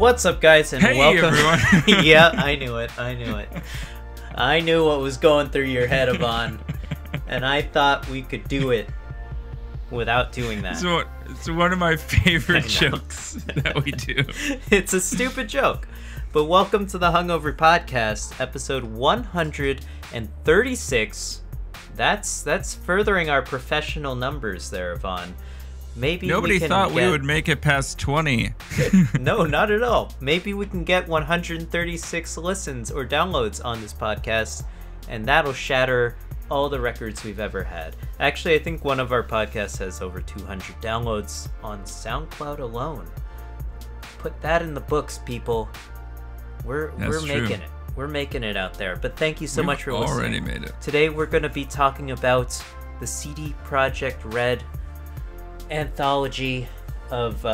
What's up, guys, and hey, welcome. Everyone. Yeah, I knew it. I knew what was going through your head, Yvonne, and I thought we could do it without doing that. So it's one of my favorite jokes that we do. It's a stupid joke, but welcome to the Hungover podcast, episode 136. That's furthering our professional numbers there, Yvonne. Maybe nobody thought we would make it past 20. No, not at all. Maybe we can get 136 listens or downloads on this podcast, and that'll shatter all the records we've ever had. Actually, I think one of our podcasts has over 200 downloads on SoundCloud alone. Put that in the books, people. We're making it. We're making it out there. But thank you so much for listening. Already made it. Today we're going to be talking about the CD Projekt Red anthology of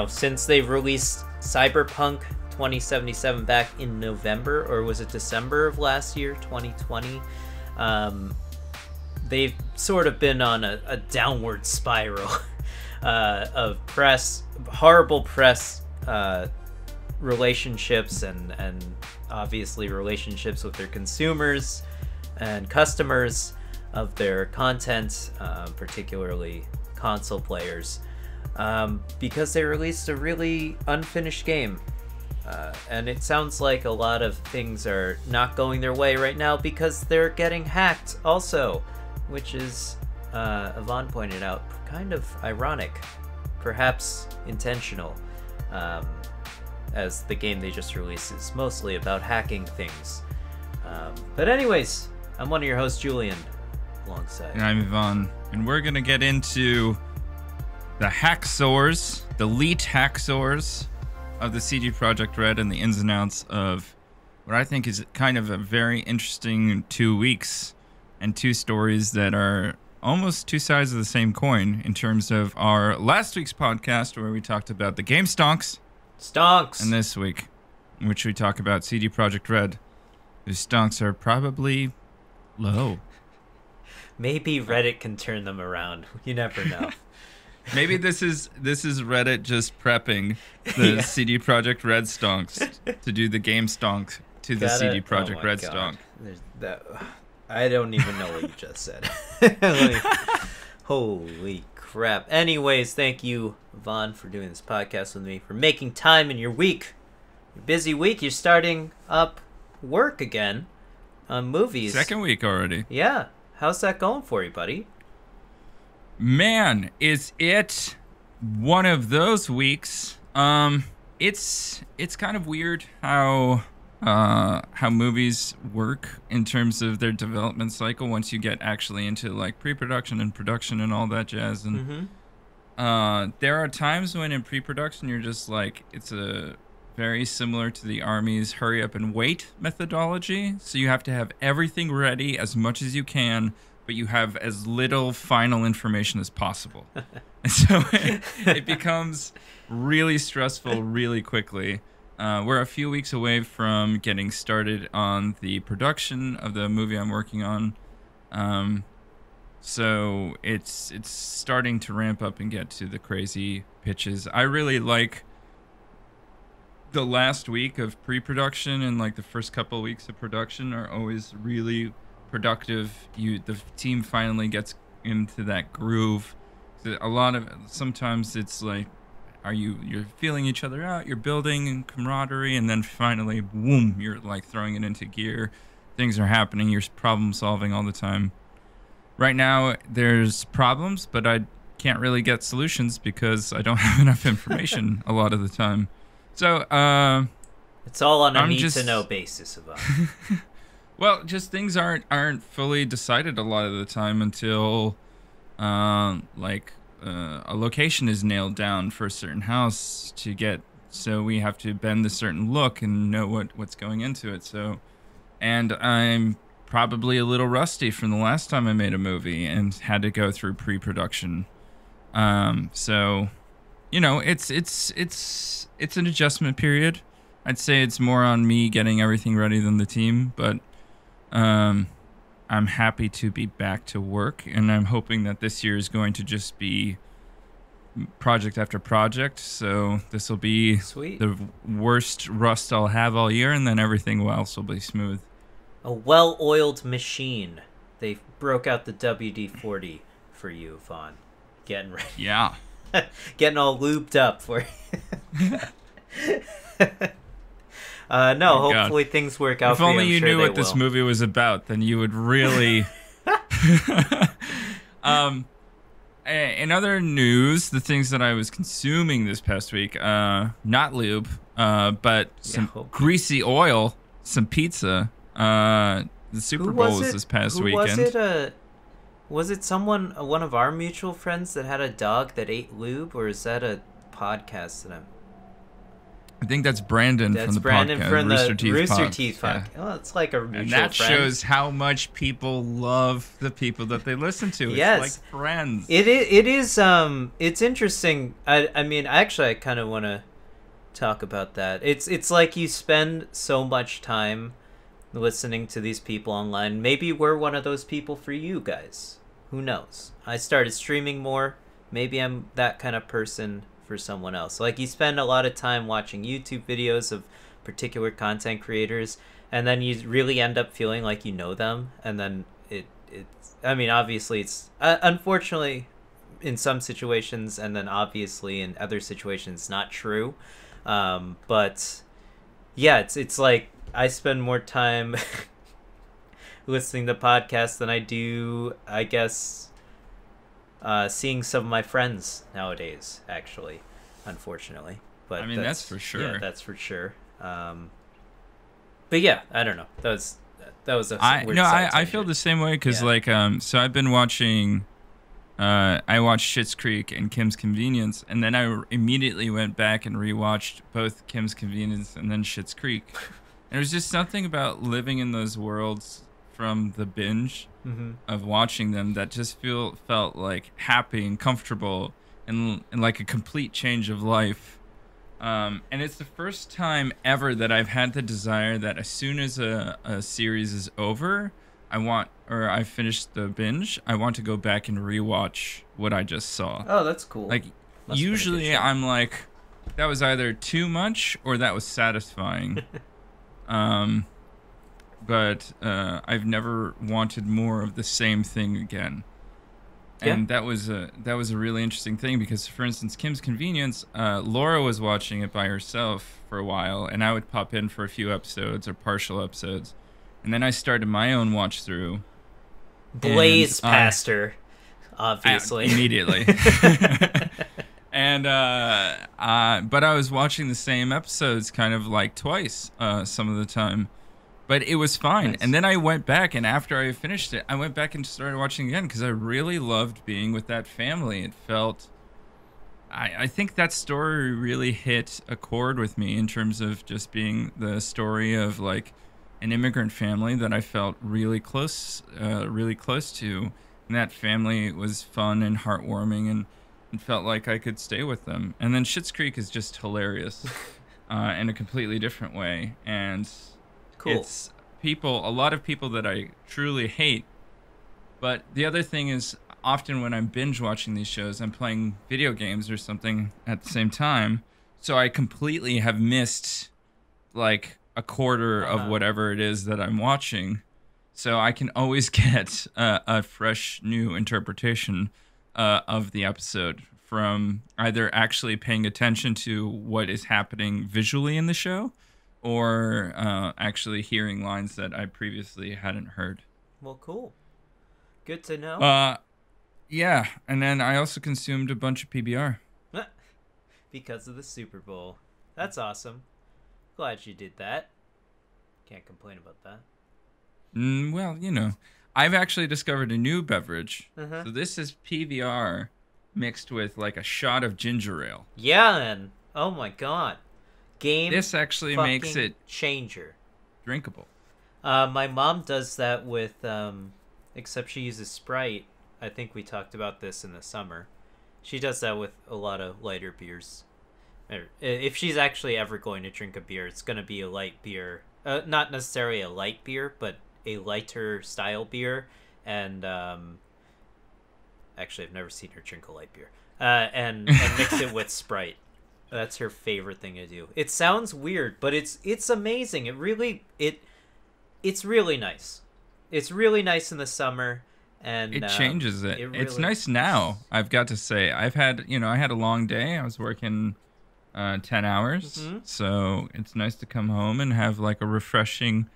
since they've released Cyberpunk 2077 back in November, or was it December of last year, 2020. They've sort of been on a downward spiral of horrible press relationships and obviously relationships with their consumers and customers of their content, particularly console players, because they released a really unfinished game. And it sounds like a lot of things are not going their way right now because they're getting hacked also, which is, Yvonne pointed out, kind of ironic, perhaps intentional, as the game they just released is mostly about hacking things. But anyways, I'm one of your hosts, Julien. Alongside. And I'm Yvonne, and we're going to get into the hacksaws, the elite hacksaws of the CD Projekt Red and the ins and outs of what I think is kind of a very interesting 2 weeks and two stories that are almost two sides of the same coin in terms of our last week's podcast where we talked about the game stonks. And this week, in which we talk about CD Projekt Red, whose stonks are probably low. Maybe Reddit can turn them around. You never know. Maybe this is Reddit just prepping the CD Projekt Red stonks to do the game stonk to the CD Projekt Red stonk. I don't even know what you just said. Holy crap. Anyways, thank you, Yvonne, for doing this podcast with me, for making time in your busy week. You're starting up work again on movies. Second week already. Yeah. How's that going for you, buddy? Man, is it one of those weeks? It's kind of weird how movies work in terms of their development cycle once you get actually into like pre-production and production and all that jazz. And there are times when in pre-production you're just like, it's a very similar to the Army's hurry up and wait methodology. So you have to have everything ready as much as you can, but you have as little final information as possible. And so it becomes really stressful really quickly. We're a few weeks away from getting started on the production of the movie I'm working on. So it's starting to ramp up and get to the crazy pitches. I really like the last week of pre-production and like the first couple of weeks of production are always really productive. The team finally gets into that groove. Sometimes it's like, you're feeling each other out, you're building camaraderie, and then finally, boom, you're like throwing it into gear. Things are happening. You're problem solving all the time. Right now, there's problems, but I can't really get solutions because I don't have enough information a lot of the time. So, it's all on a need-to-know basis, Yvonne. Well, just things aren't fully decided a lot of the time until, a location is nailed down for a certain house so we have to bend a certain look and know what's going into it. So, and I'm probably a little rusty from the last time I made a movie and had to go through pre-production. So, it's an adjustment period. I'd say it's more on me getting everything ready than the team, but I'm happy to be back to work, and I'm hoping that this year is going to just be project after project. So this will be Sweet. the worst rust I'll have all year, and then everything else will be smooth. A well-oiled machine. They broke out the WD-40 for you, Vaughn. Getting ready. Yeah. Getting all lubed up for you. No, hopefully things work out if for you. If only you knew what this will. Movie was about, then you would really... In other news, the things that I was consuming this past week, not lube, but some greasy oil, some pizza. The Super Bowl was this past weekend. Was it one of our mutual friends that had a dog that ate lube, or is that a podcast that I think that's Brandon from the podcast. From the Rooster Teeth podcast. Yeah. Oh, it's like a mutual friend. And that friend. shows how much people love the people that they listen to. Yes. It's like friends. It is it's interesting. I mean, actually I kind of want to talk about that. It's like you spend so much time listening to these people online. Maybe we're one of those people for you guys. Who knows? I started streaming more. Maybe I'm that kind of person for someone else. Like, you spend a lot of time watching YouTube videos of particular content creators, and then you really end up feeling like you know them, and then it's I mean, obviously it's unfortunately in some situations, and then obviously in other situations not true. But yeah, it's like I spend more time listening to podcasts than I do, I guess, seeing some of my friends nowadays, actually, unfortunately. But I mean, that's for sure. Yeah, that's for sure. But yeah, I don't know. That was a weird I feel the same way because so I've been watching. I watched Schitt's Creek and Kim's Convenience, and then I immediately went back and rewatched both Kim's Convenience and then Schitt's Creek. And there's just something about living in those worlds from the binge of watching them that just felt like happy and comfortable and like a complete change of life. And it's the first time ever that I've had the desire that as soon as a series is over, I finished the binge, I want to go back and rewatch what I just saw. Oh, that's cool. Like, usually I'm like, that was either too much or that was satisfying. But I've never wanted more of the same thing again. And that was a really interesting thing because, for instance, Kim's Convenience, Laura was watching it by herself for a while, and I would pop in for a few episodes or partial episodes. And then I started my own watch through. Blaze past her, obviously. Immediately. And but I was watching the same episodes kind of like twice some of the time. But it was fine. Nice. And then I went back, and after I finished it, I went back and started watching again because I really loved being with that family. It felt... I think that story really hit a chord with me in terms of just being the story of like an immigrant family that I felt really close to. And that family was fun and heartwarming and felt like I could stay with them. And then Schitt's Creek is just hilarious in a completely different way. And... Cool. It's a lot of people that I truly hate. But the other thing is, often when I'm binge watching these shows, I'm playing video games or something at the same time. So I completely have missed like a quarter of whatever it is that I'm watching. So I can always get a fresh new interpretation of the episode from either actually paying attention to what is happening visually in the show, or actually hearing lines that I previously hadn't heard. Well, cool. Good to know. Yeah, and then I also consumed a bunch of PBR. Because of the Super Bowl. That's awesome. Glad you did that. Can't complain about that. Well, you know, I've actually discovered a new beverage. So this is PBR mixed with like a shot of ginger ale. Yeah, man. Oh my god. This actually makes it changer drinkable. My mom does that with except she uses Sprite. I think we talked about this in the summer. She does that with a lot of lighter beers. If she's actually ever going to drink a beer, it's going to be a light beer. Not necessarily a light beer, but a lighter style beer. And actually, I've never seen her drink a light beer. and mix it with Sprite. That's her favorite thing to do. It sounds weird, but it's amazing. It's really nice. It's really nice in the summer, and It changes it. Really... It's nice now. I've got to say, I had a long day. I was working 10 hours, so it's nice to come home and have like a refreshing,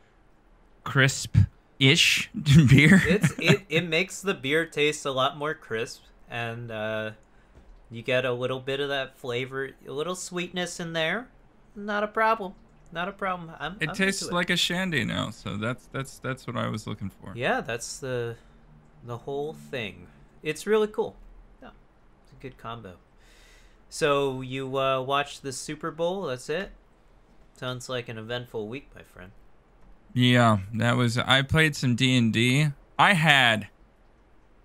crisp-ish beer. It makes the beer taste a lot more crisp, and you get a little bit of that flavor, a little sweetness in there. Not a problem. Not a problem. It tastes like a shandy now, so that's what I was looking for. Yeah, that's the whole thing. It's really cool. Yeah, it's a good combo. So you watched the Super Bowl. That's it. Sounds like an eventful week, my friend. Yeah, I played some D&D. I had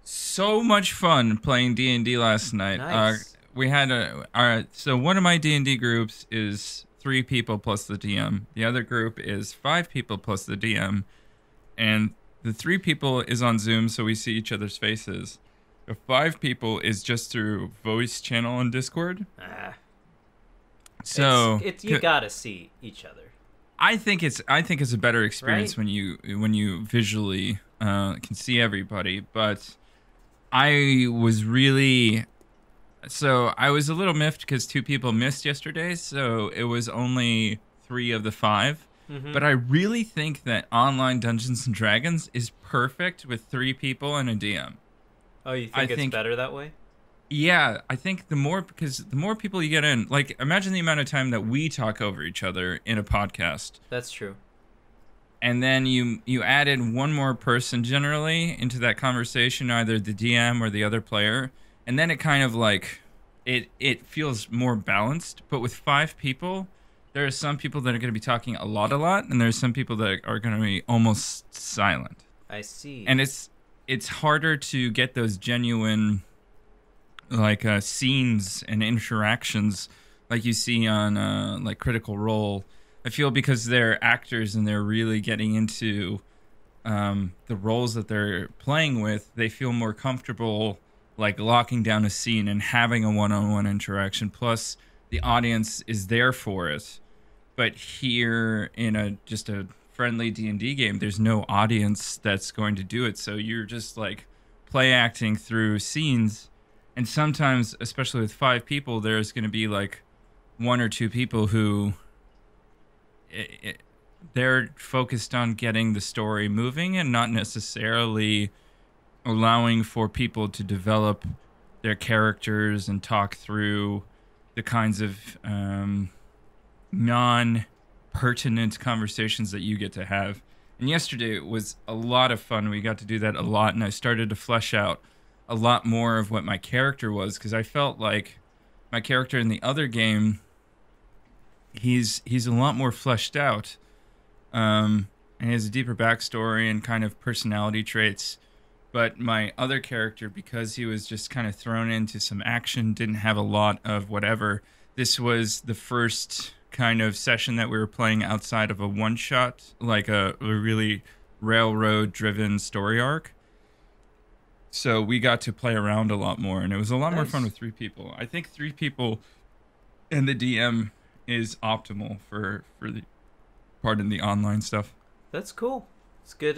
so much fun playing D&D last night. Nice. We had so one of my D&D groups is 3 people plus the DM. The other group is 5 people plus the DM. And the 3 people is on Zoom, so we see each other's faces. The 5 people is just through voice channel on Discord. So you gotta see each other. I think it's a better experience, right? when you visually can see everybody. But I was a little miffed because 2 people missed yesterday, so it was only 3 of the 5. But I really think that online Dungeons and Dragons is perfect with 3 people and a DM. Oh, you think it's better that way? Yeah, I think the more people you get in, like imagine the amount of time that we talk over each other in a podcast. That's true. And then you add in one more person generally into that conversation, either the DM or the other player, and then it kind of like it feels more balanced. But with 5 people, there are some people that are going to be talking a lot, and there's some people that are going to be almost silent. I see. And it's harder to get those genuine like scenes and interactions like you see on like Critical Role. I feel because they're actors and they're really getting into the roles that they're playing with, they feel more comfortable like locking down a scene and having a one-on-one interaction. Plus, the audience is there for it. But here in just a friendly D&D game, there's no audience that's going to do it. So you're just like play acting through scenes. And sometimes, especially with 5 people, there's going to be like 1 or 2 people who they're focused on getting the story moving and not necessarily allowing for people to develop their characters and talk through the kinds of non-pertinent conversations that you get to have. And yesterday it was a lot of fun. We got to do that a lot, and I started to flesh out a lot more of what my character was, because I felt like my character in the other game, he's a lot more fleshed out, and he has a deeper backstory and kind of personality traits. But my other character, because he was just kind of thrown into some action, didn't have a lot of whatever. This was the first kind of session that we were playing outside of a one-shot, like a really railroad-driven story arc. So we got to play around a lot more, and it was a lot more fun with 3 people. I think 3 people and the DM is optimal for the the online stuff. That's cool. It's good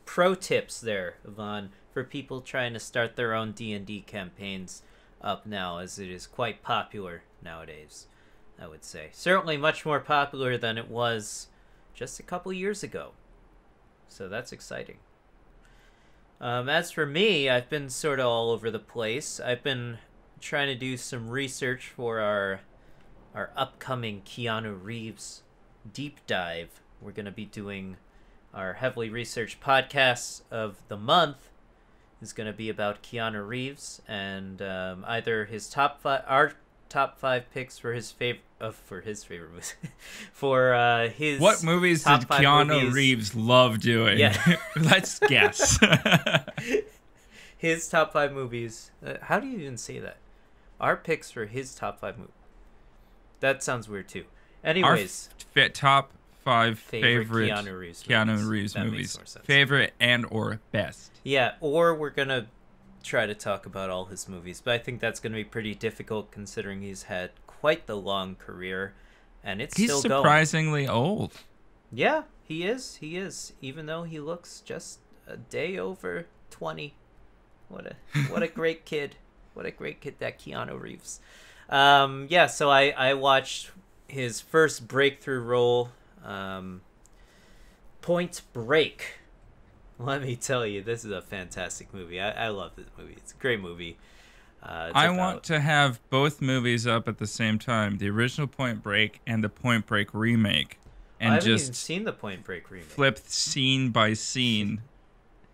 pro tips there, Yvonne, for people trying to start their own D&D campaigns up now, as it is quite popular nowadays, I would say. Certainly much more popular than it was just a couple years ago. So that's exciting. As for me, I've been sort of all over the place. I've been trying to do some research for our upcoming Keanu Reeves deep dive. We're going to be doing our heavily researched podcast of the month is going to be about Keanu Reeves, and either his our top 5 picks for his favorite movies. For his what movies did Keanu Reeves love doing? Yeah. Let's guess. His top 5 movies. How do you even say that? Our picks for his top 5 movies. That sounds weird too. Anyways, our top 5 favorite Keanu Reeves movies. Favorite and or best. Yeah, or we're gonna try to talk about all his movies, but I think that's going to be pretty difficult considering he's had quite the long career, and it's He's still going. surprisingly old. Yeah, he is. He is, even though he looks just a day over 20. What a great kid. What a great kid, that Keanu Reeves. Yeah, so I watched his first breakthrough role, Point Break. Let me tell you, this is a fantastic movie. I love this movie. It's a great movie. I want to have both movies up at the same time, the original Point Break and the Point Break remake, and I haven't just even seen the Point Break remake. flip scene by scene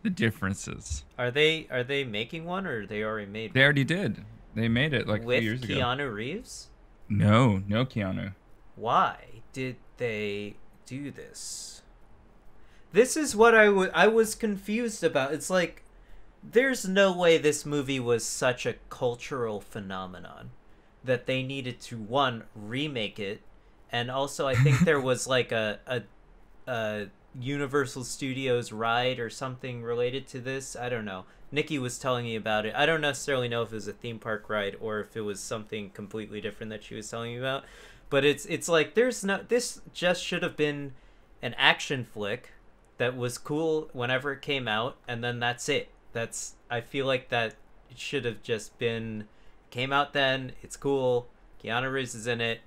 the differences. Are they making one, or they already made They one? already did. They made it like With 2 years ago. Keanu Reeves? No Keanu. Why did they do this? This is what I was confused about. It's like, there's no way this movie was such a cultural phenomenon that they needed to, one, remake it, and also I think there was like a Universal Studios ride or something related to this. I don't know. Nikki was telling me about it. I don't necessarily know if it was a theme park ride or if it was something completely different that she was telling me about. But it's like, this just should have been an action flick that was cool whenever it came out, and then that's it. I feel like that it should have just been, came out then, it's cool, Keanu Reeves is in it,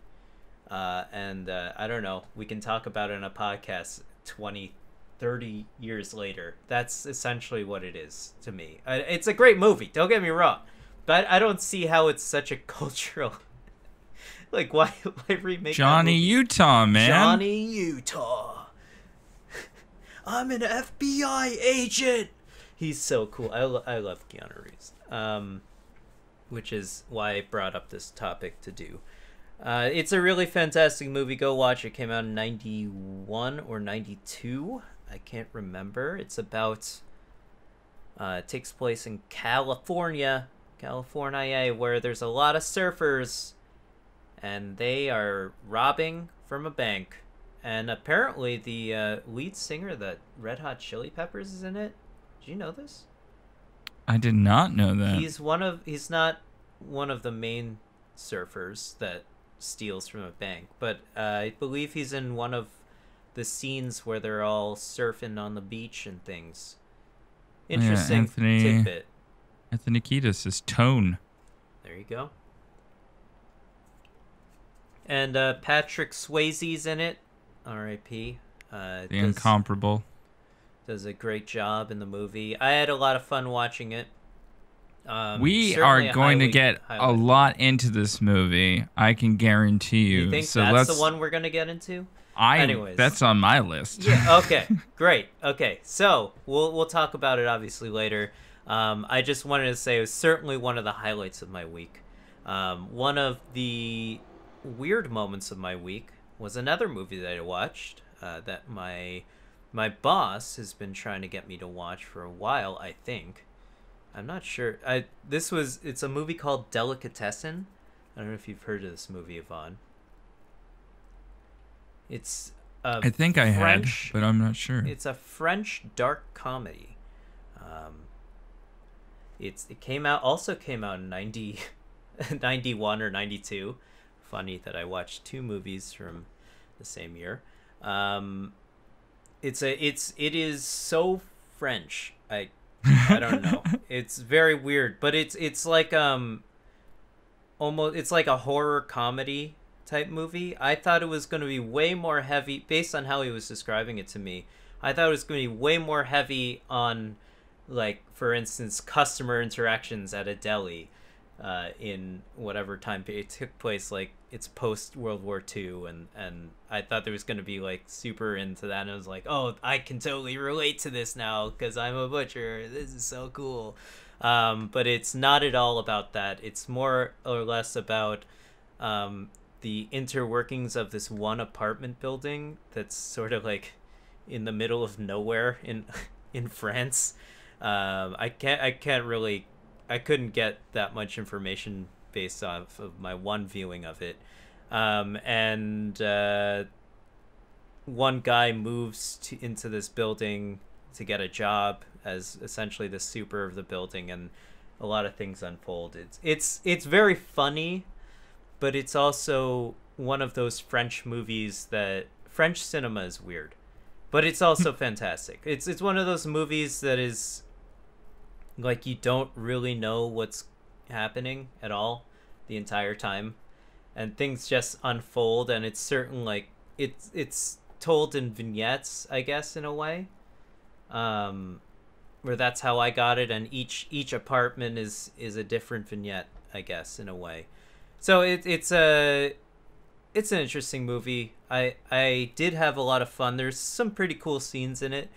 and I don't know, we can talk about it in a podcast 20-30 years later. That's essentially what it is to me. It's a great movie, don't get me wrong, but I don't see how it's such a cultural like, why remake Johnny Utah, man. Johnny Utah. I'm an FBI agent. He's so cool. I love Keanu Reeves. Which is why I brought up this topic to do. It's a really fantastic movie. Go watch it. It came out in 91 or 92. I can't remember. It's about... it takes place in California, where there's a lot of surfers, and they are robbing from a bank. And apparently the lead singer that Red Hot Chili Peppers is in it. Did you know this? I did not know that. He's not one of the main surfers that steals from a bank, but I believe he's in one of the scenes where they're all surfing on the beach and things. Interesting tidbit. Anthony Kiedis is Tone. There you go. And Patrick Swayze's in it. R.I.P. The incomparable. Does a great job in the movie. I had a lot of fun watching it. We are going to get a lot into this movie. I can guarantee you. You think so that's the one we're going to get into? Anyways, that's on my list. Yeah. Okay. Great. Okay. So we'll talk about it obviously later. I just wanted to say it was certainly one of the highlights of my week. One of the weird moments of my week was another movie that I watched that my boss has been trying to get me to watch for a while, I think. I'm not sure. It's a movie called Delicatessen. I don't know if you've heard of this movie, Yvonne. It's I think I had, but I'm not sure. It's a French dark comedy. It came out in 91 or 92. Funny that I watched two movies from the same year. It is so French. I don't know. It's very weird, but it's like almost, it's like a horror comedy type movie. I thought it was going to be way more heavy based on how he was describing it to me. I thought it was going to be way more heavy on, like, for instance, customer interactions at a deli in whatever time period it took place. Like, it's post World War II, and I thought there was going to be like super into that, and I was like, oh, I can totally relate to this now because I'm a butcher. This is so cool. But it's not at all about that. It's more or less about the interworkings of this one apartment building that's sort of like in the middle of nowhere in France. I couldn't get that much information based off of my one viewing of it. And one guy moves into this building to get a job as essentially the super of the building, and a lot of things unfold. It's very funny, but it's also one of those French movies that French cinema is weird, but it's also fantastic. It's one of those movies that is like you don't really know what's happening at all the entire time, and things just unfold, and it's certain like it's told in vignettes, I guess, in a way. Where that's how I got it, and each apartment is a different vignette, I guess, in a way. So it's an interesting movie. I did have a lot of fun. There's some pretty cool scenes in it.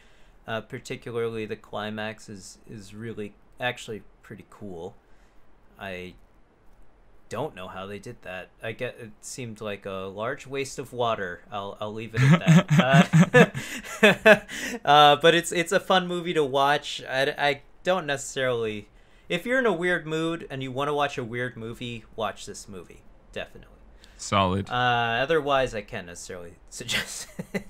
Particularly the climax is really actually pretty cool. I don't know how they did that. It seemed like a large waste of water. I'll leave it at that. But it's a fun movie to watch. I don't necessarily. If you're in a weird mood and you want to watch a weird movie, watch this movie. Definitely. Solid. Otherwise, I can't necessarily suggest it.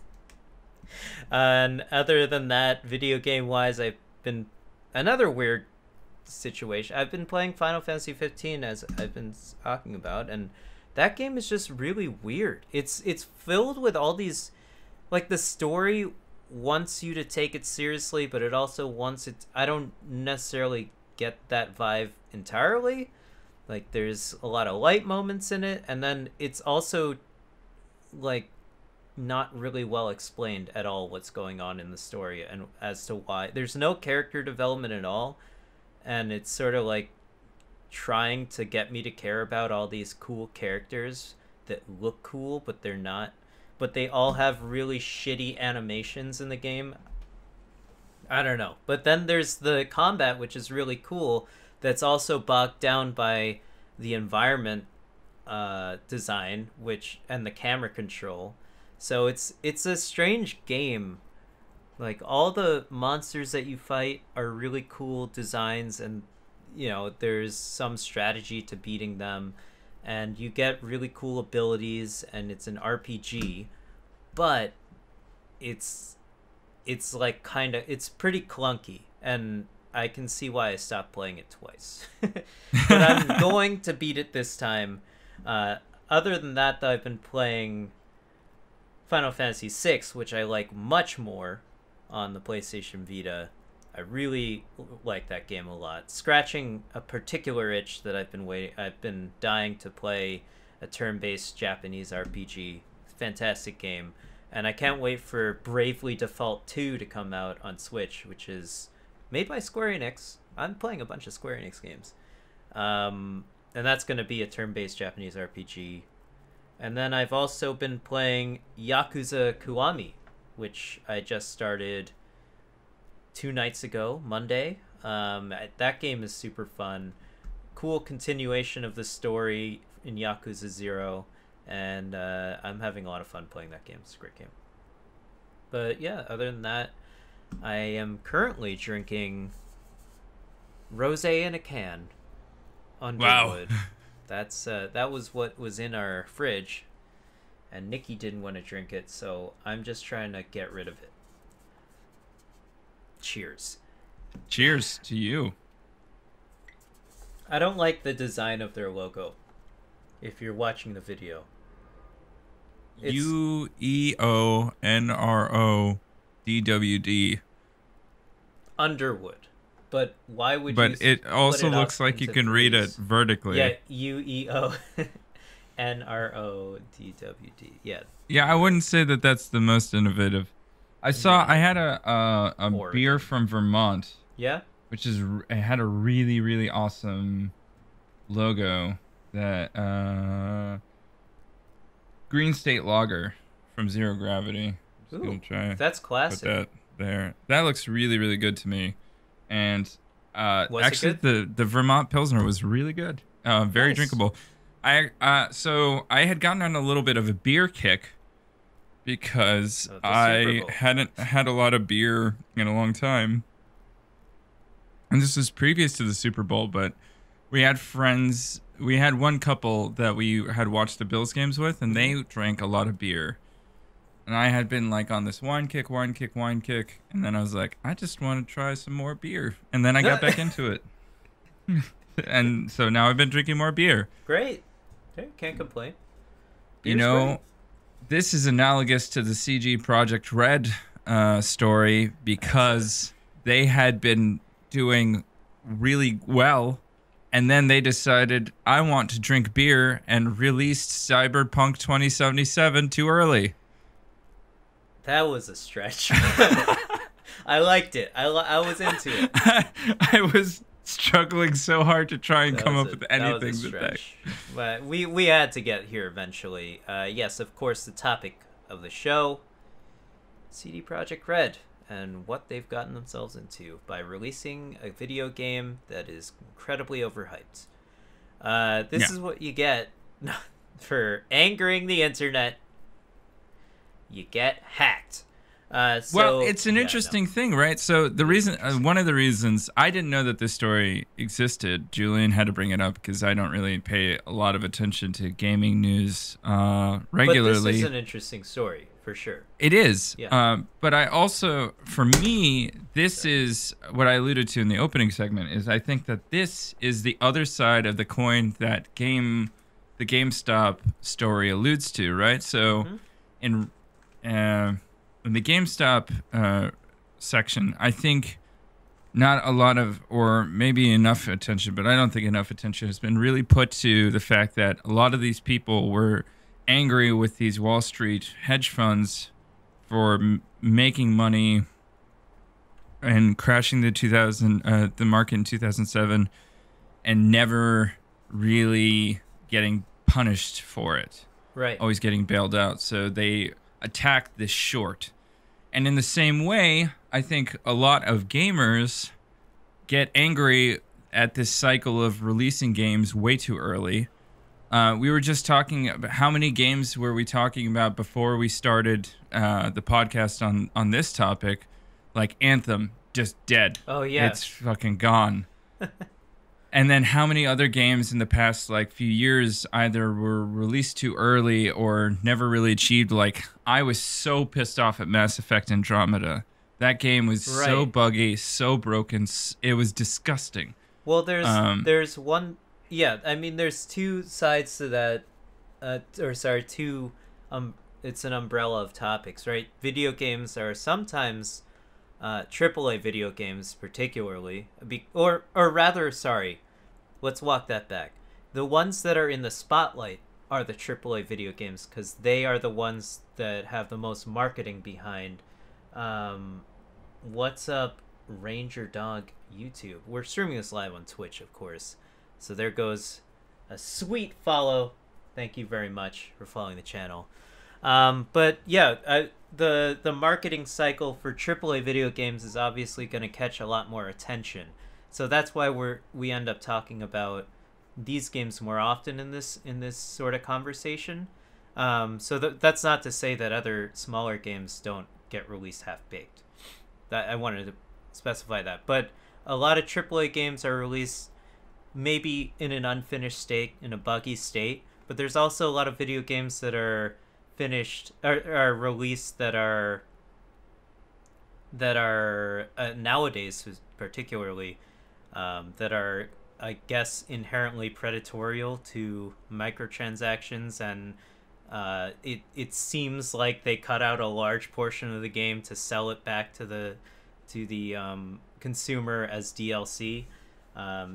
And other than that, video game wise, I've been another weird situation. I've been playing Final Fantasy 15, as I've been talking about, and that game is just really weird. It's filled with all these, like, the story wants you to take it seriously, but it also wants it. I don't necessarily get that vibe entirely. Like, there's a lot of light moments in it, and then it's also like not really well explained at all what's going on in the story and as to why. There's no character development at all, and it's sort of like trying to get me to care about all these cool characters that look cool, but they're not. But they all have really shitty animations in the game. I don't know. But then there's the combat, which is really cool, that's also bogged down by the environment design, and the camera control. So it's a strange game. Like, all the monsters that you fight are really cool designs, and there's some strategy to beating them, and you get really cool abilities, and it's an RPG, but it's like it's pretty clunky, and I can see why I stopped playing it twice. But I'm going to beat it this time. Other than that, though, I've been playing Final Fantasy VI, which I like much more on the PlayStation Vita. I really like that game a lot. Scratching a particular itch that I've been dying to play a turn-based Japanese RPG. Fantastic game. And I can't wait for Bravely Default 2 to come out on Switch, which is made by Square Enix. I'm playing a bunch of Square Enix games. And that's going to be a turn-based Japanese RPG. And then I've also been playing Yakuza Kiwami, which I just started 2 nights ago, Monday. That game is super fun. Cool continuation of the story in Yakuza 0. And I'm having a lot of fun playing that game. It's a great game. But yeah, other than that, I am currently drinking rosé in a can. Underwood. Wow. That was what was in our fridge, and Nikki didn't want to drink it, so I'm just trying to get rid of it. Cheers. Cheers to you. I don't like the design of their logo. If you're watching the video, UEONRODWD. Underwood. But why would you? But it also looks like you can read it vertically. Yeah, UEONRODWD. Yeah. Yeah, I wouldn't say that that's the most innovative. I had a beer from Vermont. Yeah. It had a really, really awesome logo. That Green State Lager from Zero Gravity. Just gonna try. That's classic. Put that there. That looks really, really good to me. And actually, the Vermont Pilsner was really good. Very nice. Drinkable. So I had gotten on a little bit of a beer kick because I hadn't had a lot of beer in a long time. And this was previous to the Super Bowl, but we had friends. We had one couple that we had watched the Bills games with, and they drank a lot of beer. And I had been like on this wine kick. And then I was like, I just want to try some more beer. And then I got back into it. And so now I've been drinking more beer. Great. Okay, can't complain. You Beer's know, great. this is analogous to the CG Projekt Red story because they had been doing really well, and then they decided, I want to drink beer, and released Cyberpunk 2077 too early. That was a stretch. I liked it. I was into it. I was struggling so hard to try and That come was up a- with that was a anything that stretch. But we had to get here eventually. Yes, of course, the topic of the show, CD Projekt Red, and what they've gotten themselves into by releasing a video game that is incredibly overhyped. This Yeah. is what you get for angering the internet. You get hacked. Well, it's an yeah, interesting thing, right? So the reason, one of the reasons I didn't know that this story existed, Julien had to bring it up because I don't really pay a lot of attention to gaming news regularly. But this is an interesting story for sure. It is. Yeah. But I also, for me, this is what I alluded to in the opening segment, is I think that this is the other side of the coin that the GameStop story alludes to, right? So in the GameStop section, I think not a lot of, or maybe enough attention, but I don't think enough attention has been really put to the fact that a lot of these people were angry with these Wall Street hedge funds for making money and crashing the market in 2007 and never really getting punished for it. Right. Always getting bailed out. So they attacked this short. And in the same way, I think a lot of gamers get angry at this cycle of releasing games way too early. We were just talking about how many games were we talking about before we started the podcast on this topic? Like Anthem, just dead. Oh, yeah. It's fucking gone. And then how many other games in the past few years either were released too early or never really achieved? Like, I was so pissed off at Mass Effect Andromeda. That game was so buggy, so broken. It was disgusting. Well, there's one. Yeah, I mean, there's two sides to that. Two. It's an umbrella of topics, right? Video games are sometimes AAA video games, particularly, or rather, sorry, let's walk that back. The ones that are in the spotlight are the AAA video games because they are the ones that have the most marketing behind. What's up, Ranger Dog YouTube? We're streaming this live on Twitch, of course. So there goes a sweet follow. Thank you very much for following the channel. But yeah, the marketing cycle for AAA video games is obviously going to catch a lot more attention. So that's why we end up talking about these games more often in this sort of conversation. So that's not to say that other smaller games don't get released half-baked. That I wanted to specify that. But a lot of AAA games are released maybe in an unfinished state, in a buggy state. But there's also a lot of video games that are finished are released that are nowadays particularly that are, I guess, inherently predatory to microtransactions, and it seems like they cut out a large portion of the game to sell it back to the consumer as DLC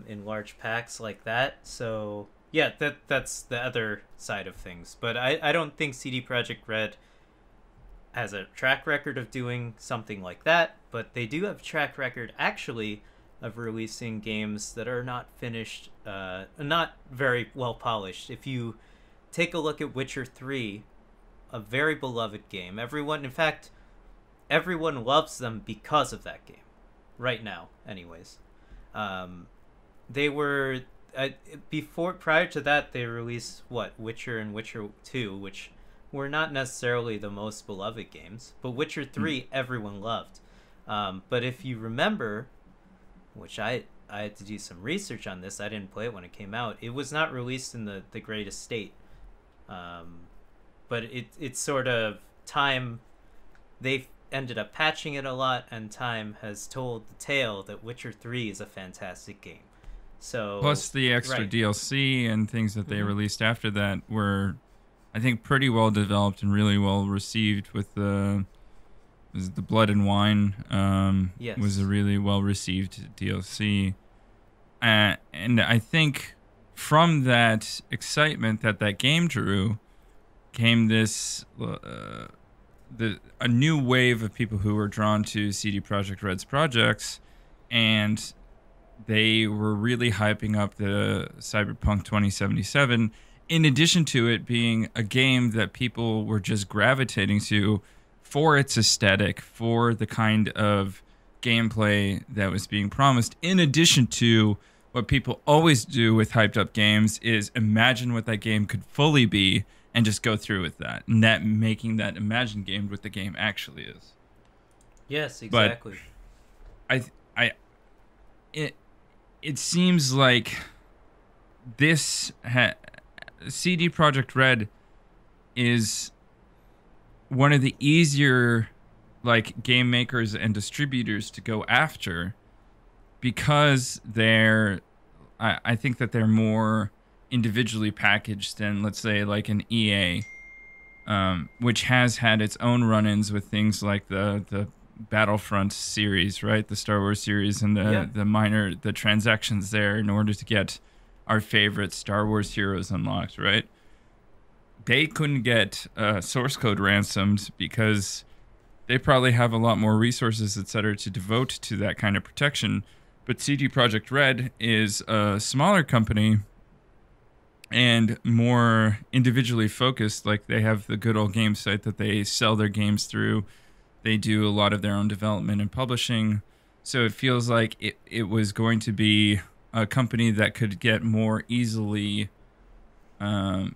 in large packs like that. So yeah, that's the other side of things. But I don't think CD Projekt Red has a track record of doing something like that, but they do have a track record actually of releasing games that are not finished, not very well polished. If you take a look at Witcher 3, a very beloved game, everyone loves them because of that game right now anyways. They were prior to that, they released Witcher and Witcher 2, which were not necessarily the most beloved games, but Witcher 3 everyone loved. But if you remember, which I had to do some research on this, I didn't play it when it came out, it was not released in the greatest state. But it's sort of time, they ended up patching it a lot, and time has told the tale that Witcher 3 is a fantastic game. So, Plus the extra right. DLC and things that they Hmm. released after that were, I think, pretty well developed and really well received. With the Blood and Wine was a Yes. really well received DLC, and I think from that excitement that that game drew came this a new wave of people who were drawn to CD Projekt Red's projects, and they were really hyping up the Cyberpunk 2077. In addition to it being a game that people were just gravitating to for its aesthetic, for the kind of gameplay that was being promised, in addition to what people always do with hyped up games is imagine what that game could fully be and just go through with that. And that making that imagined game what the game actually is. Yes, But exactly. I I it it seems like this CD Projekt Red is one of the easier like game makers and distributors to go after because I think that they're more individually packaged than, let's say, like an EA, which has had its own run-ins with things like the Battlefront series, right? The Star Wars series, and Yeah. the transactions there in order to get our favorite Star Wars heroes unlocked, right? They couldn't get source code ransomed because they probably have a lot more resources, et cetera, to devote to that kind of protection. But CD Projekt Red is a smaller company and more individually focused. Like they have the good old game site that they sell their games through. They do a lot of their own development and publishing. So it feels like it was going to be a company that could get more easily um,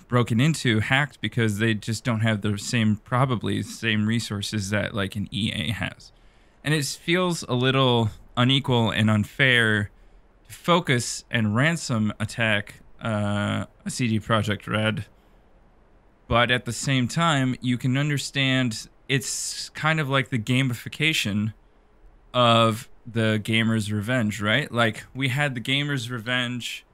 broken into, hacked, because they just don't have the same resources that like an EA has. And it feels a little unequal and unfair to focus and ransom attack a CD Projekt Red, but at the same time, you can understand it's kind of like the gamification of the Gamer's Revenge, right? Like we had the Gamer's Revenge,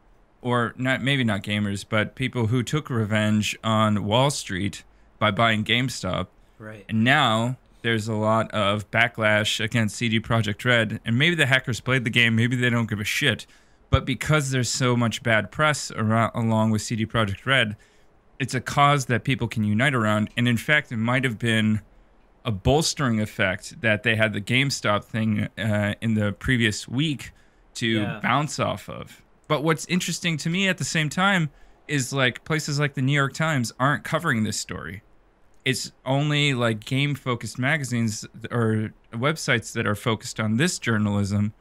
or not, maybe not gamers, but people who took revenge on Wall Street by buying GameStop. Right. And now there's a lot of backlash against CD Projekt Red, and maybe the hackers played the game, maybe they don't give a shit. But because there's so much bad press along with CD Projekt Red, it's a cause that people can unite around. And in fact, it might have been a bolstering effect that they had the GameStop thing in the previous week to Yeah. bounce off of. But what's interesting to me at the same time is like places like the New York Times aren't covering this story. It's only like game focused magazines or websites that are focused on this journalism.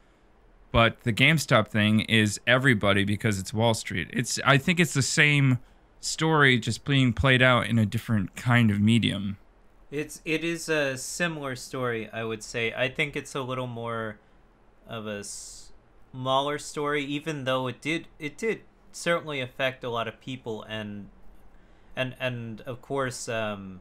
But the GameStop thing is everybody because it's Wall Street. I think it's the same story just being played out in a different kind of medium. It is a similar story, I would say. I think it's a little more of a smaller story, even though it did certainly affect a lot of people, and of course, a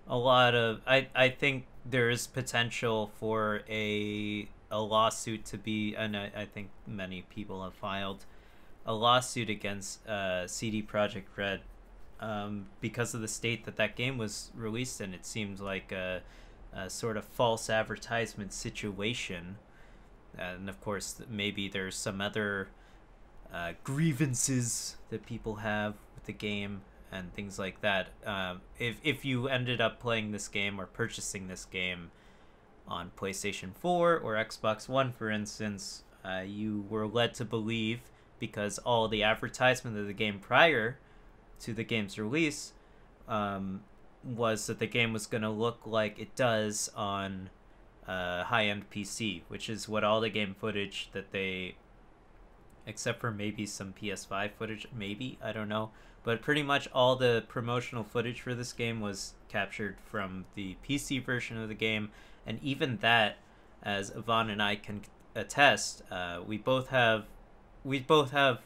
lot of I think there is potential for a lawsuit to be, and I think many people have filed a lawsuit against CD Projekt Red, because of the state that that game was released in. It seemed like a sort of false advertisement situation, and of course maybe there's some other grievances that people have with the game and things like that. If you ended up playing this game or purchasing this game on PlayStation 4 or Xbox One, for instance, you were led to believe, because all the advertisement of the game prior to the game's release was that the game was going to look like it does on high-end PC, which is what all the game footage that they, except for maybe some PS5 footage, maybe, I don't know, but pretty much all the promotional footage for this game was captured from the PC version of the game. And even that, as Yvonne and I can attest, we both have mid-tier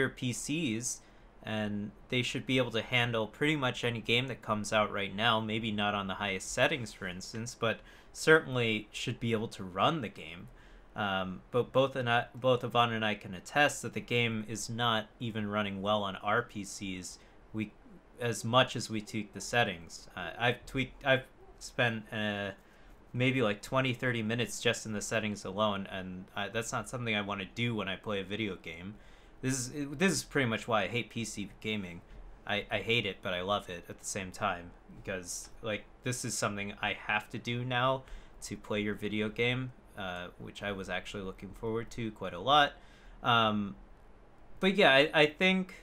PCs, and they should be able to handle pretty much any game that comes out right now. Maybe not on the highest settings, for instance, but certainly should be able to run the game. But both Yvonne and I can attest that the game is not even running well on our PCs. As much as we tweak the settings. I've spent maybe like 20-30 minutes just in the settings alone, and that's not something I want to do when I play a video game. This is pretty much why I hate PC gaming. I hate it, but I love it at the same time, because like this is something I have to do now to play your video game, which I was actually looking forward to quite a lot. But yeah, I think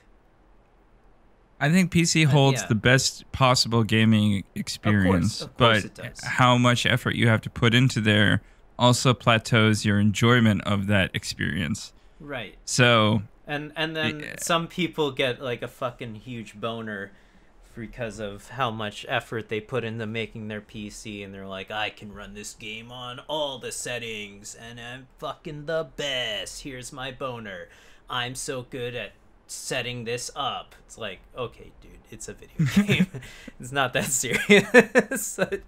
PC holds the best possible gaming experience, of course but it does. How much effort you have to put into there also plateaus your enjoyment of that experience. Right. So and then some people get like a fucking huge boner because of how much effort they put into making their PC, and they're like, I can run this game on all the settings and I'm fucking the best. Here's my boner. I'm so good at setting this up. It's like, okay, dude, it's a video game. It's not that serious. But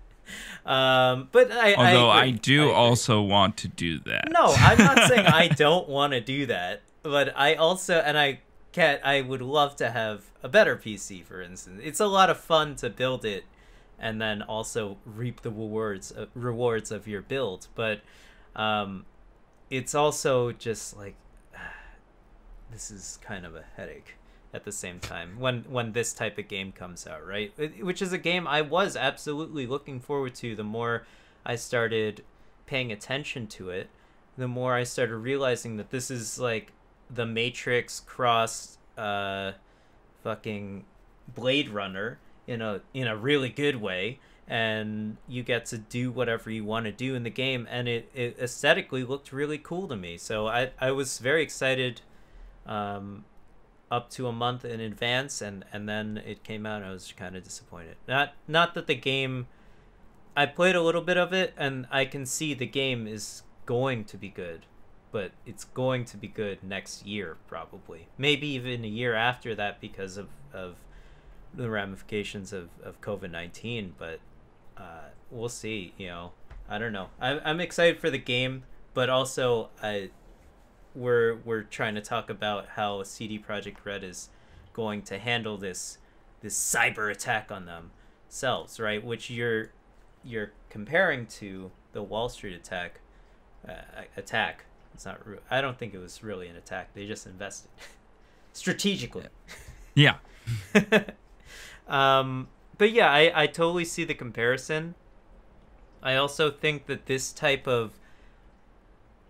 I do also want to do that. No, I'm not saying I don't want to do that, but I also, and I would love to have a better PC, for instance. It's a lot of fun to build it and then also reap the rewards of your build, but it's also just like, this is kind of a headache at the same time when this type of game comes out, right? Which is a game I was absolutely looking forward to. The more I started paying attention to it, the more I started realizing that this is like the Matrix cross fucking Blade Runner in a really good way, and you get to do whatever you want to do in the game, and it aesthetically looked really cool to me. So I was very excited up to a month in advance, and then it came out and I was kind of disappointed. Not that the game, I played a little bit of it and I can see the game is going to be good, but it's going to be good next year, probably, maybe even a year after that, because of the ramifications of COVID-19. But we'll see. I don't know. I'm excited for the game, but also we're trying to talk about how CD Projekt Red is going to handle this cyber attack on themselves, right? Which you're comparing to the Wall Street attack. It's not. I don't think it was really an attack. They just invested strategically. Yeah. But yeah, I totally see the comparison. I also think that this type of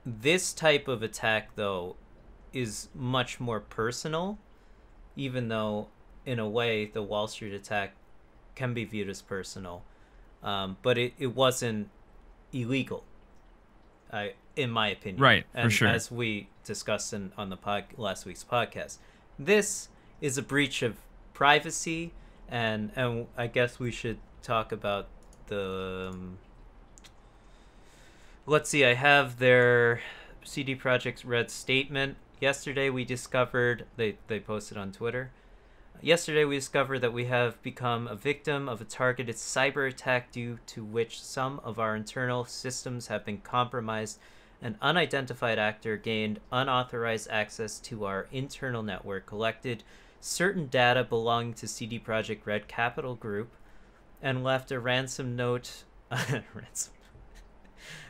attack, though, is much more personal, even though in a way the Wall Street attack can be viewed as personal, but it wasn't illegal, in my opinion. Right, and for sure. As we discussed on the last week's podcast, this is a breach of privacy, and I guess we should talk about the let's see, I have their CD Projekt Red statement. Yesterday we discovered, they posted on Twitter, yesterday we discovered that we have become a victim of a targeted cyber attack due to which some of our internal systems have been compromised. An unidentified actor gained unauthorized access to our internal network, collected certain data belonging to CD Projekt Red Capital Group, and left a ransom note.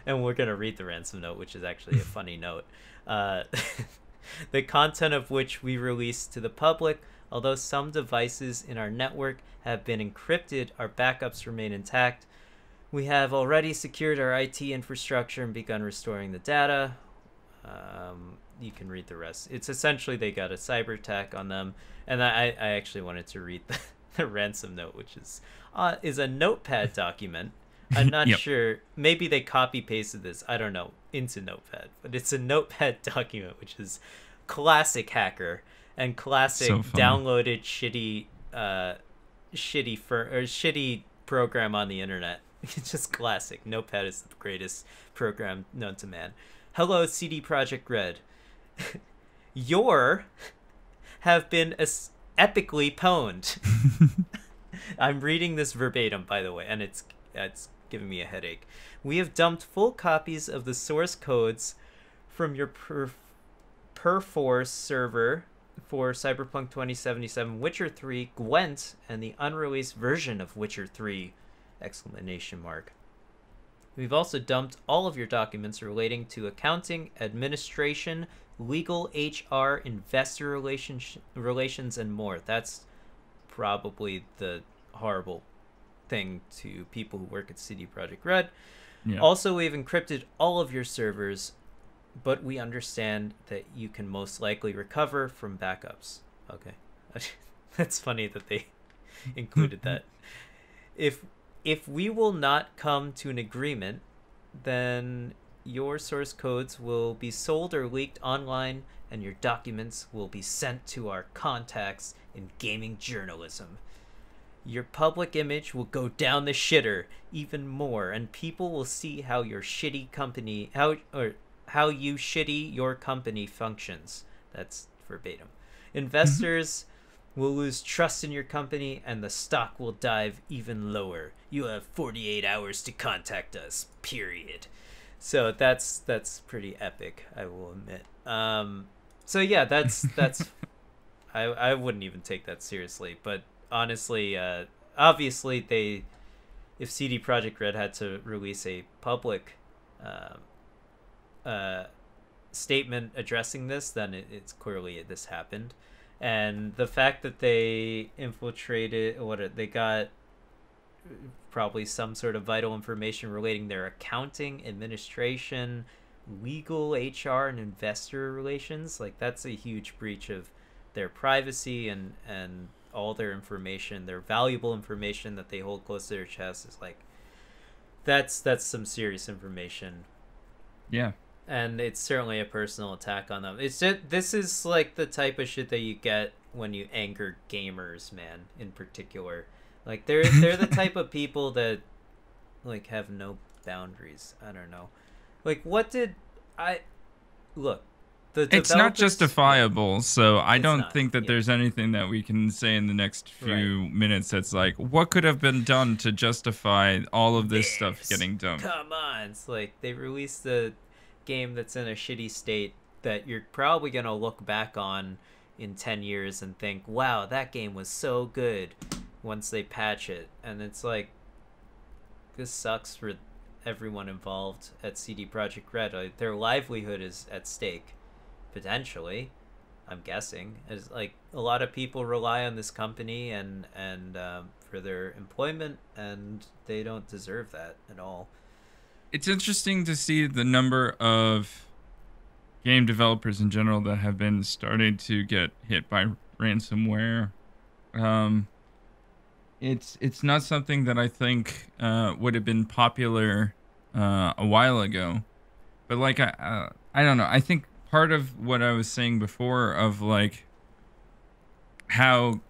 And we're going to read the ransom note, which is actually a funny note. The content of which we released to the public. Although some devices in our network have been encrypted, our backups remain intact. We have already secured our IT infrastructure and begun restoring the data. You can read the rest. It's essentially they got a cyber attack on them. And I actually wanted to read the ransom note, which is a notepad document. I'm not sure. Maybe they copy pasted this, I don't know, into Notepad. But it's a Notepad document, which is classic hacker and classic downloaded shitty program on the internet. It's just classic. Notepad is the greatest program known to man. Hello, CD Projekt Red. Have been epically pwned. I'm reading this verbatim, by the way, and it's giving me a headache. We have dumped full copies of the source codes from your Perforce server for Cyberpunk 2077, Witcher 3, Gwent, and the unreleased version of Witcher 3! Exclamation mark. We've also dumped all of your documents relating to accounting, administration, legal, HR, investor relations, and more. That's probably the horrible thing to people who work at CD Projekt Red. Yeah. Also, we've encrypted all of your servers, but we understand that you can most likely recover from backups. Okay. That's funny that they included that. If we will not come to an agreement, then your source codes will be sold or leaked online, and your documents will be sent to our contacts in gaming journalism. Your public image will go down the shitter even more, and people will see how your shitty company, how you shitty your company functions. That's verbatim. Investors will lose trust in your company, and the stock will dive even lower. You have 48 hours to contact us, period. So that's pretty epic, I will admit. So yeah, that's I wouldn't even take that seriously, but honestly, obviously if CD Projekt Red had to release a public statement addressing this, then it's clearly this happened. And the fact that they infiltrated, they got probably some sort of vital information relating their accounting, administration, legal, HR, and investor relations, like that's a huge breach of their privacy and all their information, their valuable information that they hold close to their chest. Is like that's some serious information. Yeah. And it's certainly a personal attack on them. It's just, this is like the type of shit that you get when you anger gamers, man, in particular. Like they're the type of people that like have no boundaries. I don't know. Like what did I look? It's not justifiable, so I don't think that there's anything that we can say in the next few minutes that's like, what could have been done to justify all of this stuff getting done? Come on. It's like they released the game that's in a shitty state that you're probably going to look back on in 10 years and think, wow, that game was so good once they patch it. And it's like, this sucks for everyone involved at CD Projekt Red. Like, their livelihood is at stake, potentially, I'm guessing. It's like a lot of people rely on this company and for their employment, and they don't deserve that at all. It's interesting to see the number of game developers in general that have been starting to get hit by ransomware. It's not something that I think would have been popular a while ago, but like I don't know. I think part of what I was saying before of like how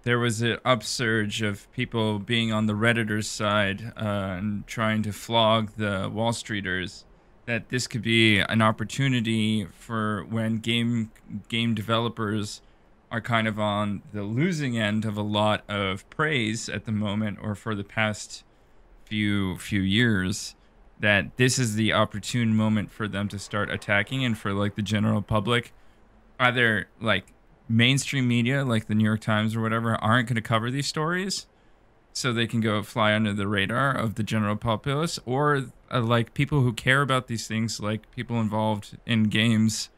there was an upsurge of people being on the Redditors side and trying to flog the Wall Streeters, that this could be an opportunity for when game developers are kind of on the losing end of a lot of praise at the moment, or for the past few years, that this is the opportune moment for them to start attacking, and for like the general public, either like mainstream media like the New York Times or whatever aren't going to cover these stories, so they can go fly under the radar of the general populace, or like people who care about these things, like people involved in games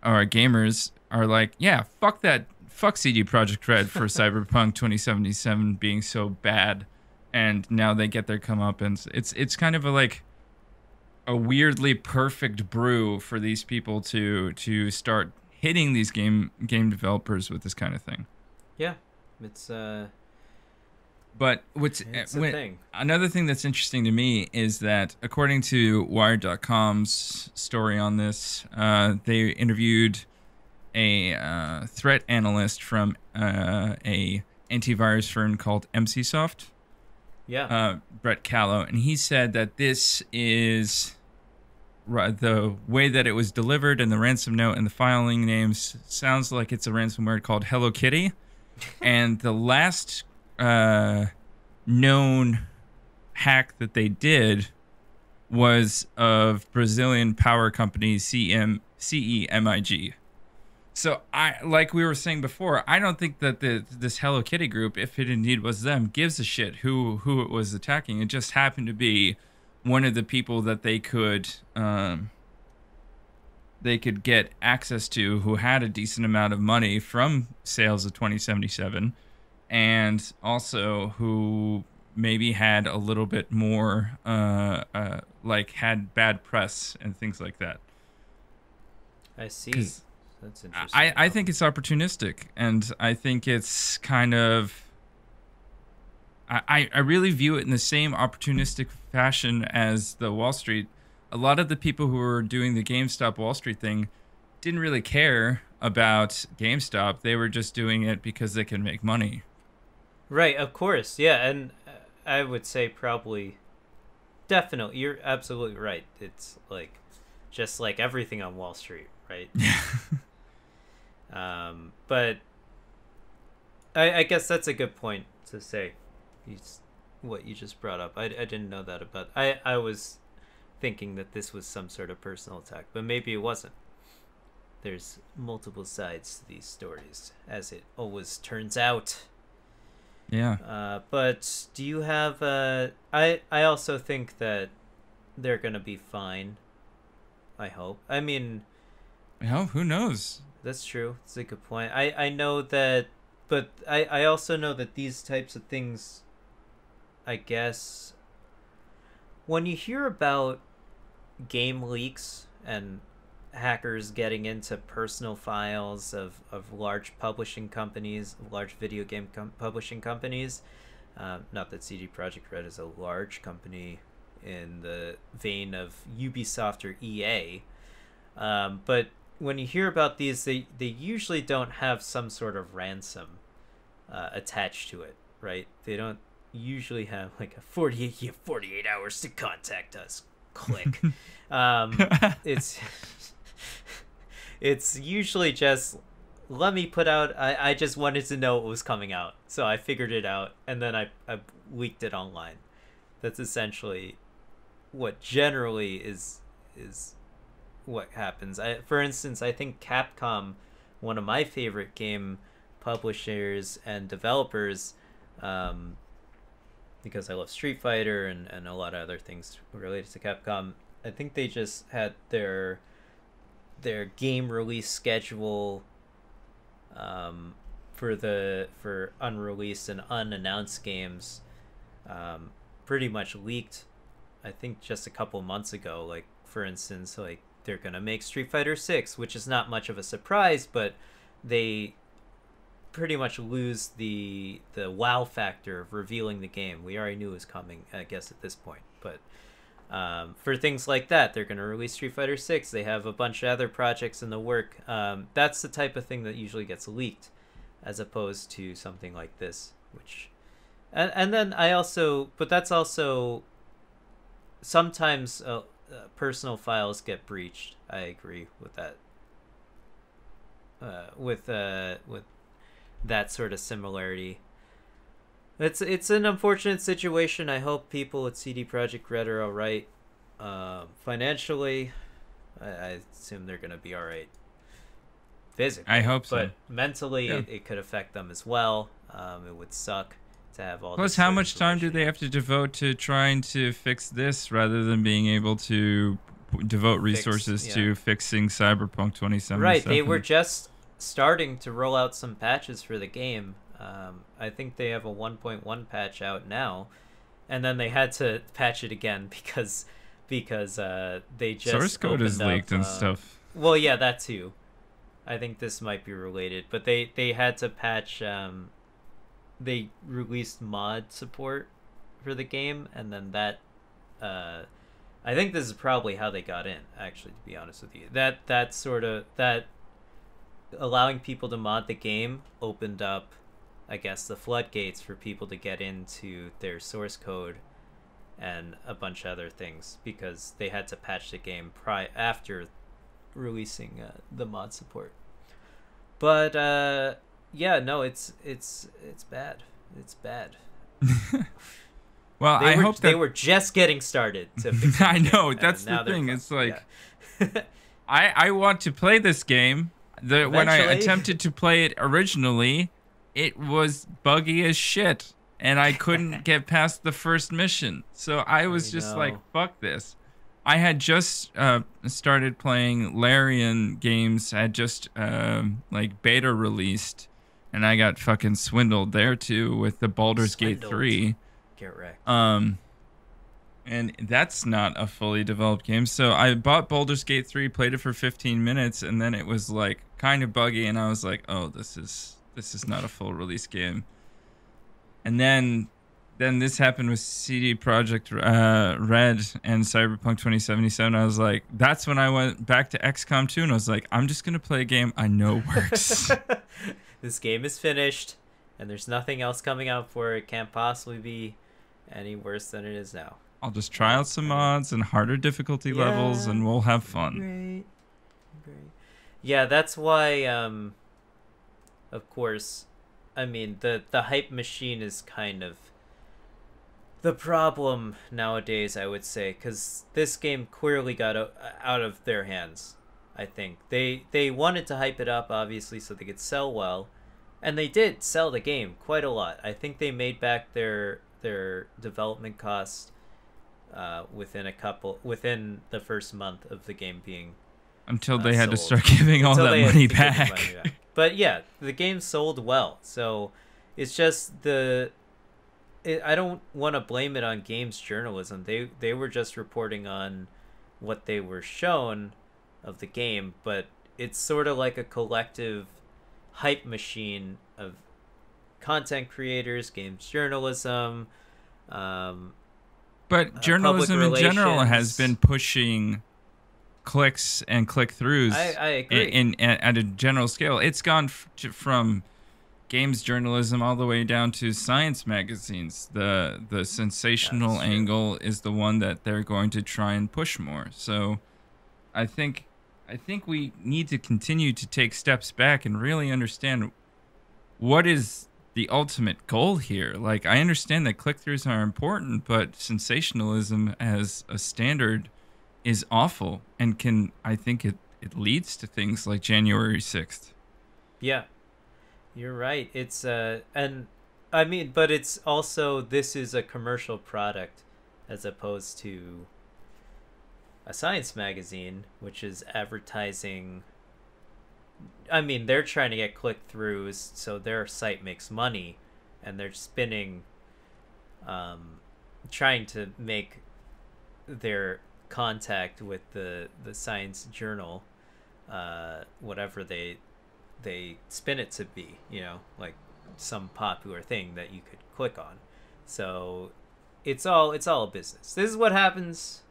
or gamers, are like, yeah, fuck that, fuck CD Projekt Red for Cyberpunk 2077 being so bad, and now they get their comeuppance. It's kind of a weirdly perfect brew for these people to start hitting these game developers with this kind of thing. Yeah, it's but another thing that's interesting to me is that according to Wired.com's story on this, they interviewed a threat analyst from a antivirus firm called MCSoft. Yeah. Brett Callow, and he said that this is the way that it was delivered, and the ransom note and the filing names sounds like it's a ransomware called Hello Kitty. And the last known hack that they did was of Brazilian power company CEMIG. So like we were saying before, I don't think that this Hello Kitty group, if it indeed was them, gives a shit who it was attacking. It just happened to be one of the people that they could get access to, who had a decent amount of money from sales of 2077, and also who maybe had a little bit more like had bad press and things like that. I see. That's interesting. I think it's opportunistic, and I think it's kind of I really view it in the same opportunistic fashion as the Wall Street. A lot of the people who were doing the GameStop Wall Street thing didn't really care about GameStop. They were just doing it because they could make money. Right, of course. Yeah, and I would say probably definitely you're absolutely right. It's like just like everything on Wall Street, right? Yeah. But I guess that's a good point to say. What you just brought up. I didn't know that about. I was thinking that this was some sort of personal attack, but maybe it wasn't. There's multiple sides to these stories, as it always turns out. Yeah. But do you have? I also think that they're gonna be fine. I hope. I mean, well, who knows? That's true. It's a good point. I know that, but I also know that these types of things, I guess, when you hear about game leaks and hackers getting into personal files of large publishing companies, large video game publishing companies, not that CD Projekt Red is a large company in the vein of Ubisoft or EA, but when you hear about these, they usually don't have some sort of ransom attached to it, right? They don't usually have like a 48 hours to contact us. Click. It's usually just, let me put out, I just wanted to know what was coming out, so I figured it out, and then I leaked it online. That's essentially what generally is what happens. For instance, I think Capcom, one of my favorite game publishers and developers, because I love Street Fighter and a lot of other things related to Capcom, I think they just had their game release schedule for unreleased and unannounced games pretty much leaked, I think, just a couple months ago. Like, for instance, like they're gonna make Street Fighter 6, which is not much of a surprise, but they pretty much lose the wow factor of revealing the game. We already knew it was coming, I guess, at this point. But for things like that, they're going to release Street Fighter 6. They have a bunch of other projects in the work. That's the type of thing that usually gets leaked, as opposed to something like this, which... And then I also... But that's also... Sometimes personal files get breached. I agree with that. With that sort of similarity. It's an unfortunate situation. I hope people at CD Projekt Red are all right. Financially, I assume they're gonna be all right. Physically, I hope so. But mentally, yeah. it could affect them as well. It would suck to have all. Plus, how much time do they have to devote to trying to fix this, rather than being able to devote resources to fixing Cyberpunk 2077? Right, they were just starting to roll out some patches for the game. I think they have a 1.1 patch out now, and then they had to patch it again because they just source code is leaked and stuff. Well, yeah, that too. I think this might be related, but they had to patch. They released mod support for the game, and then that. I think this is probably how they got in. Actually, to be honest with you, that sort of allowing people to mod the game opened up, I guess, the floodgates for people to get into their source code and a bunch of other things, because they had to patch the game after releasing the mod support. But yeah, no, it's bad. It's bad. Well, I hope that they were just getting started to fix I the know game, that's and the now they're thing. fine. It's like Yeah. I want to play this game. When I Eventually. attempted to play it originally, it was buggy as shit, and I couldn't get past the first mission. So I was just like, know. fuck this. I had just started playing Larian games. I had just like beta released, and I got fucking swindled there too with the Baldur's Gate 3. Get wrecked. And that's not a fully developed game. So I bought Baldur's Gate 3, played it for 15 minutes, and then it was like kind of buggy, and I was like, "Oh, this is not a full release game." And then this happened with CD Projekt Red and Cyberpunk 2077. I was like, that's when I went back to XCOM 2, and I was like, I'm just gonna play a game I know works. This game is finished, and there's nothing else coming out for it. It can't possibly be any worse than it is now. I'll just try out some mods and harder difficulty levels, and we'll have fun. Great. Yeah, that's why, of course, I mean, the hype machine is kind of the problem nowadays, I would say, because this game clearly got out of their hands, I think. They wanted to hype it up, obviously, so they could sell well, and they did sell the game quite a lot. I think they made back their development cost within the first month of the game being until they had sold. to start giving all that money back. But yeah, the game sold well, so it's just I don't want to blame it on games journalism. They were just reporting on what they were shown of the game, but it's sort of like a collective hype machine of content creators, games journalism, but journalism in general has been pushing clicks and click-throughs. I agree. At a general scale. It's gone from games journalism all the way down to science magazines. The sensational angle is the one that they're going to try and push more. So I think we need to continue to take steps back and really understand what is the ultimate goal here. Like, I understand that click-throughs are important, but sensationalism as a standard is awful, and I think it leads to things like January 6th. Yeah. You're right. It's and I mean, but it's also, this is a commercial product as opposed to a science magazine, which is advertising. I mean, they're trying to get click-throughs, so their site makes money, and they're spinning, trying to make their contact with the science journal, whatever they spin it to be, like some popular thing that you could click on. So it's all a business. This is what happens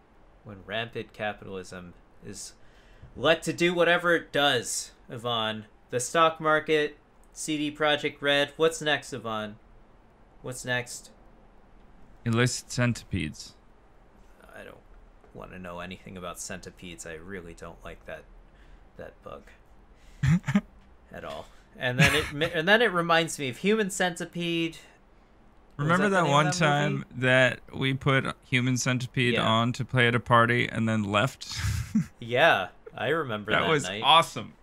when rampant capitalism is let to do whatever it does. Yvonne, the stock market, CD Projekt Red. What's next, Yvonne? What's next? Illicit centipedes. I don't want to know anything about centipedes. I really don't like that bug at all. And then it reminds me of Human Centipede. Remember that one time that we put Human Centipede on to play at a party and then left? Yeah, I remember that night. That was awesome.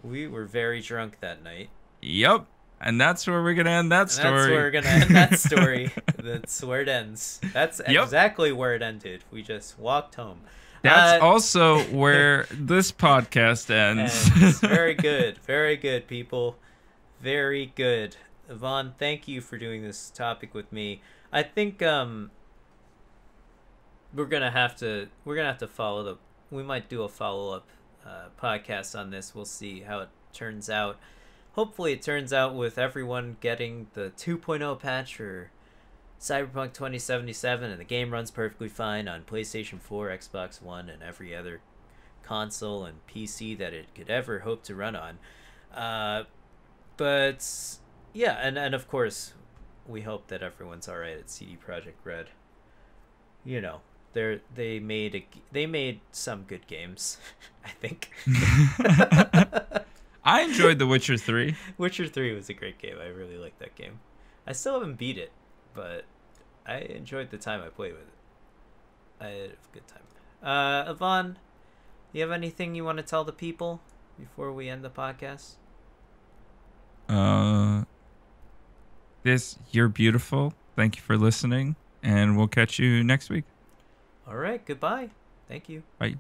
We were very drunk that night. Yep. And that's where we're going to end that story. That's where we're going to end that story. That's where it ends. That's exactly where it ended. We just walked home. That's also where this podcast ends. Very good. Very good, people. Very good. Yvonne, thank you for doing this topic with me. I think we're gonna have to follow we might do a follow-up podcast on this. We'll see how it turns out. Hopefully it turns out with everyone getting the 2.0 patch for Cyberpunk 2077, and the game runs perfectly fine on PlayStation 4, Xbox One, and every other console and PC that it could ever hope to run on. But yeah, and of course, we hope that everyone's all right at CD Projekt Red. They made some good games, I think. I enjoyed The Witcher 3. Witcher 3 was a great game. I really liked that game. I still haven't beat it, but I enjoyed the time I played with it. I had a good time. Yvonne, you have anything you want to tell the people before we end the podcast? You're beautiful. Thank you for listening, and we'll catch you next week. All right, goodbye. Thank you. Bye.